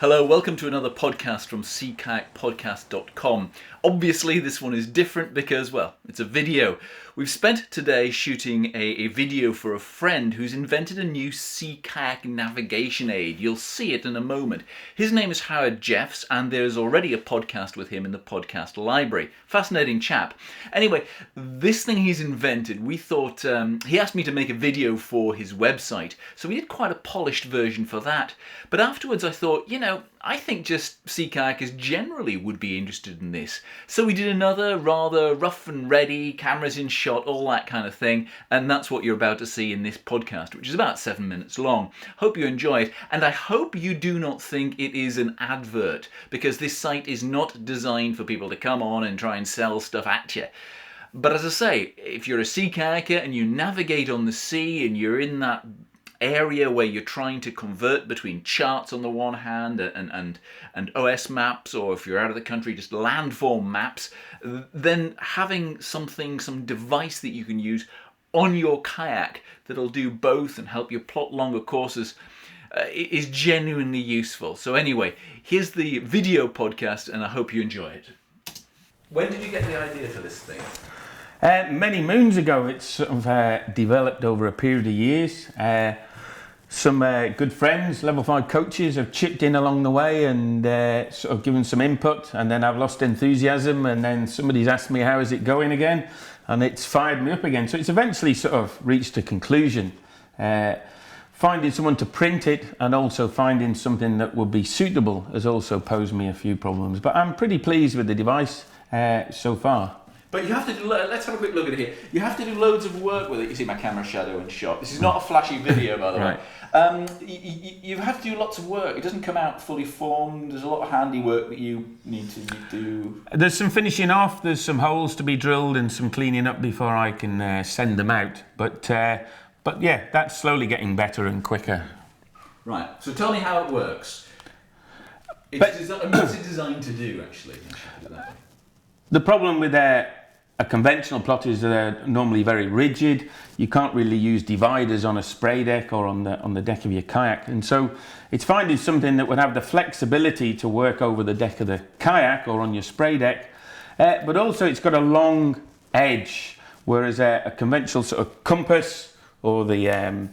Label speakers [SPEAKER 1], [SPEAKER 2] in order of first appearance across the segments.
[SPEAKER 1] Hello, welcome to another podcast from seakayakpodcast.com. Obviously, this one is different because, well, it's a video. We've spent today shooting a video for a friend who's invented a new sea kayak navigation aid. You'll see it in a moment. His name is Howard Jeffs, and there's already a podcast with him in the podcast library. Fascinating chap. Anyway, this thing he's invented, we thought, he asked me to make a video for his website, so we did quite a polished version for that. But afterwards I thought, I think just sea kayakers generally would be interested in this. So we did another rather rough and ready, cameras in shot, all that kind of thing, and that's what you're about to see in this podcast, which is about 7 minutes long. Hope you enjoy it, and I hope you do not think it is an advert, because this site is not designed for people to come on and try and sell stuff at you. But as I say, if you're a sea kayaker and you navigate on the sea and you're in that area where you're trying to convert between charts on the one hand and OS maps, or if you're out of the country, just landform maps, then having some device that you can use on your kayak that'll do both and help you plot longer courses is genuinely useful. So anyway, here's the video podcast, and I hope you enjoy it. When did you get the idea for this thing?
[SPEAKER 2] Many moons ago. It's sort of developed over a period of years. Some good friends, level 5 coaches, have chipped in along the way and sort of given some input, and then I've lost enthusiasm, and then somebody's asked me how is it going again, and it's fired me up again. So it's eventually sort of reached a conclusion. Finding someone to print it and also finding something that would be suitable has also posed me a few problems, but I'm pretty pleased with the device so far.
[SPEAKER 1] But you have to do, let's have a quick look at it here. You have to do loads of work with it. You see my camera shadow in shot. This is not a flashy video, by the way. You have to do lots of work. It doesn't come out fully formed. There's a lot of handiwork that you need to do.
[SPEAKER 2] There's some finishing off. There's some holes to be drilled and some cleaning up before I can send them out. But yeah, that's slowly getting better and quicker.
[SPEAKER 1] Right. So tell me how it works. What's it designed to do, actually?
[SPEAKER 2] The problem with a conventional plotter is they're normally very rigid. You can't really use dividers on a spray deck or on the deck of your kayak, and so it's finding something that would have the flexibility to work over the deck of the kayak or on your spray deck, but also it's got a long edge, whereas a conventional sort of compass or the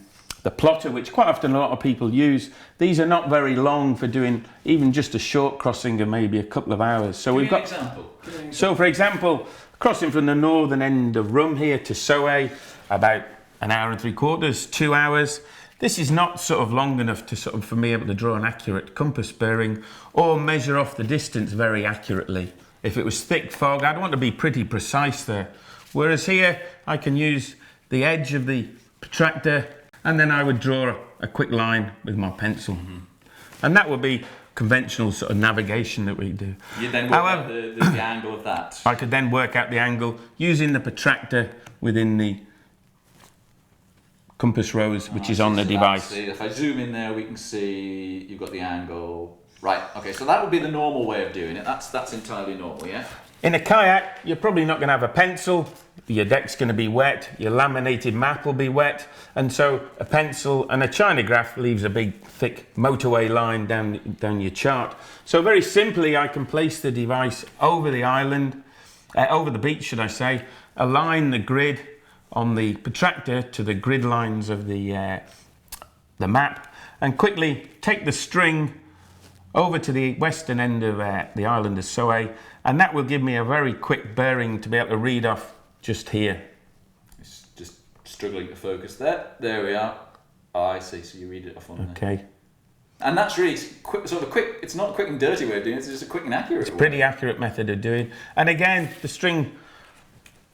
[SPEAKER 2] plotter, which quite often a lot of people use, these are not very long for doing even just a short crossing of maybe a couple of hours. So
[SPEAKER 1] we've got an example.
[SPEAKER 2] So for example, crossing from the northern end of Rum here to Soe, about 1 hour and 3/4, 2 hours. This is not sort of long enough to sort of for me able to draw an accurate compass bearing or measure off the distance very accurately. If it was thick fog, I'd want to be pretty precise there. Whereas here, I can use the edge of the protractor, and then I would draw a quick line with my pencil. Mm-hmm. And that would be conventional sort of navigation that we do.
[SPEAKER 1] You then work out the angle of that.
[SPEAKER 2] I could then work out the angle using the protractor within the compass rose, which is on the device.
[SPEAKER 1] If I zoom in there, we can see you've got the angle. Right, okay, so that would be the normal way of doing it. That's entirely normal, yeah?
[SPEAKER 2] In a kayak, you're probably not going to have a pencil. Your deck's going to be wet, your laminated map will be wet, and so a pencil and a China graph leaves a big thick motorway line down your chart. So very simply, I can place the device over the island, over the beach should I say, align the grid on the protractor to the grid lines of the map, and quickly take the string over to the western end of the island of Soe, and that will give me a very quick bearing to be able to read off just here.
[SPEAKER 1] It's just struggling to focus there. There we are. Oh, I see. So you read it off on there.
[SPEAKER 2] Okay.
[SPEAKER 1] And that's really quick, sort of quick. It's not a quick and dirty way of doing it. It's just a quick and accurate.
[SPEAKER 2] It's a pretty accurate method of doing. And again, the string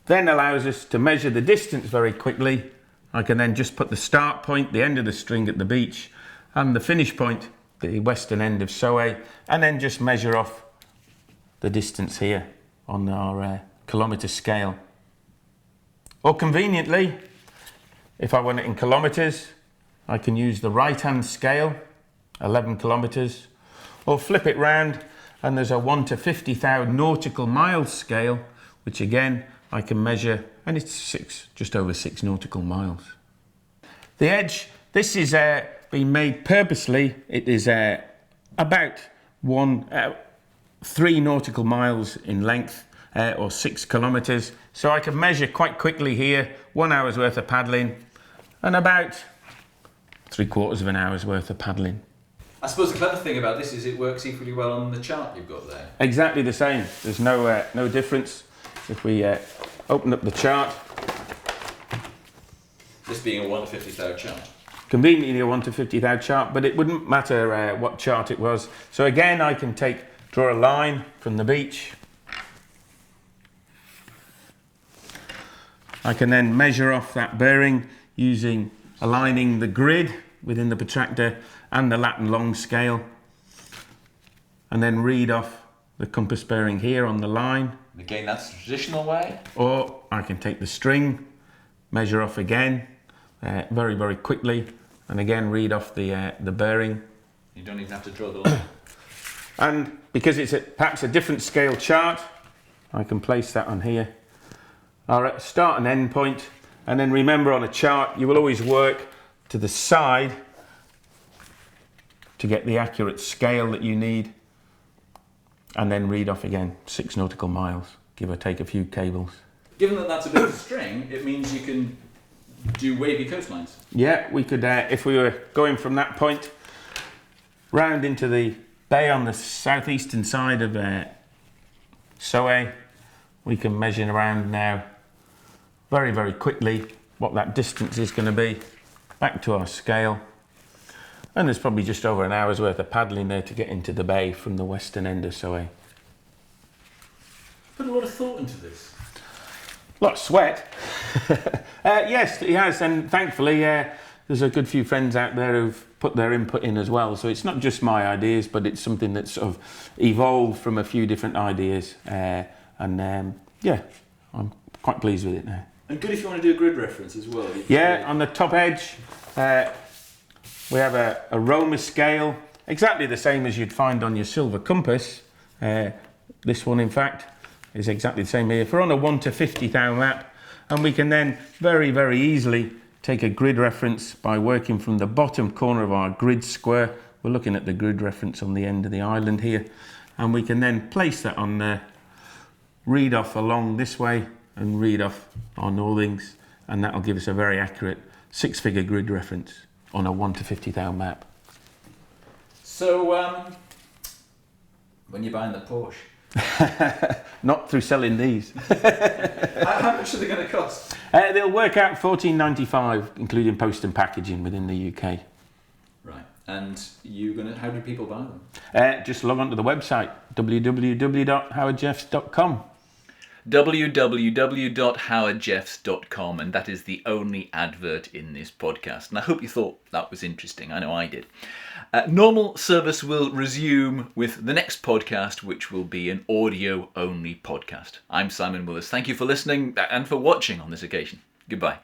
[SPEAKER 2] then allows us to measure the distance very quickly. I can then just put the start point, the end of the string at the beach, and the finish point, the western end of Soe, and then just measure off the distance here on our kilometre scale. Or conveniently, if I want it in kilometres, I can use the right-hand scale, 11 kilometres, or flip it round and there's a 1 to 50,000 nautical miles scale, which again I can measure, and it's just over 6 nautical miles. The edge, this is been made purposely. It is about 3 nautical miles in length, or 6 kilometres. So I can measure quite quickly here 1 hour's worth of paddling and about 3/4 of an hour's worth of paddling.
[SPEAKER 1] I suppose the clever thing about this is it works equally well on the chart you've got there.
[SPEAKER 2] Exactly the same. There's no difference. If we open up the chart,
[SPEAKER 1] This being a 1 to 50,000 chart.
[SPEAKER 2] conveniently a 1 to 50,000 chart, but it wouldn't matter what chart it was. So again, I can draw a line from the beach. I can then measure off that bearing aligning the grid within the protractor and the lat and long scale, and then read off the compass bearing here on the line.
[SPEAKER 1] Again, that's the traditional way.
[SPEAKER 2] Or I can take the string, measure off again, very, very quickly, and again read off the bearing.
[SPEAKER 1] You don't even have to draw the line.
[SPEAKER 2] And because it's perhaps a different scale chart, I can place that on here. Our start and end point, and then remember on a chart, you will always work to the side to get the accurate scale that you need, and then read off again 6 nautical miles, give or take a few cables.
[SPEAKER 1] Given that that's a bit of a string, it means you can do wavy coastlines.
[SPEAKER 2] Yeah, we could, if we were going from that point round into the bay on the southeastern side of Soe, we can measure around now very, very quickly what that distance is going to be back to our scale. And there's probably just over an hour's worth of paddling there to get into the bay from the western end of Soe.
[SPEAKER 1] Put a lot of thought into this.
[SPEAKER 2] A lot of sweat. Yes, he has, and thankfully there's a good few friends out there who've put their input in as well. So it's not just my ideas, but it's something that's sort of evolved from a few different ideas. Yeah, I'm quite pleased with it now.
[SPEAKER 1] And good if you want to do a grid reference as well.
[SPEAKER 2] Yeah, on the top edge, we have a Roma scale, exactly the same as you'd find on your silver compass. This one, in fact, is exactly the same here. If we're on a 1 to 50,000 map, and we can then very, very easily take a grid reference by working from the bottom corner of our grid square. We're looking at the grid reference on the end of the island here, and we can then place that on there, read off along this way, and read off our northings, and that'll give us a very accurate 6-figure grid reference on a 1 to 50,000 map.
[SPEAKER 1] So, when you're buying the Porsche,
[SPEAKER 2] not through selling these.
[SPEAKER 1] how much are they going to cost?
[SPEAKER 2] They'll work out $14.95, including post and packaging within the UK.
[SPEAKER 1] Right, and how do people buy them?
[SPEAKER 2] Just log on to the website, www.howardjeffs.com.
[SPEAKER 1] www.howardjeffs.com, and that is the only advert in this podcast. And I hope you thought that was interesting. I know I did. Normal service will resume with the next podcast, which will be an audio-only podcast. I'm Simon Willis. Thank you for listening and for watching on this occasion. Goodbye.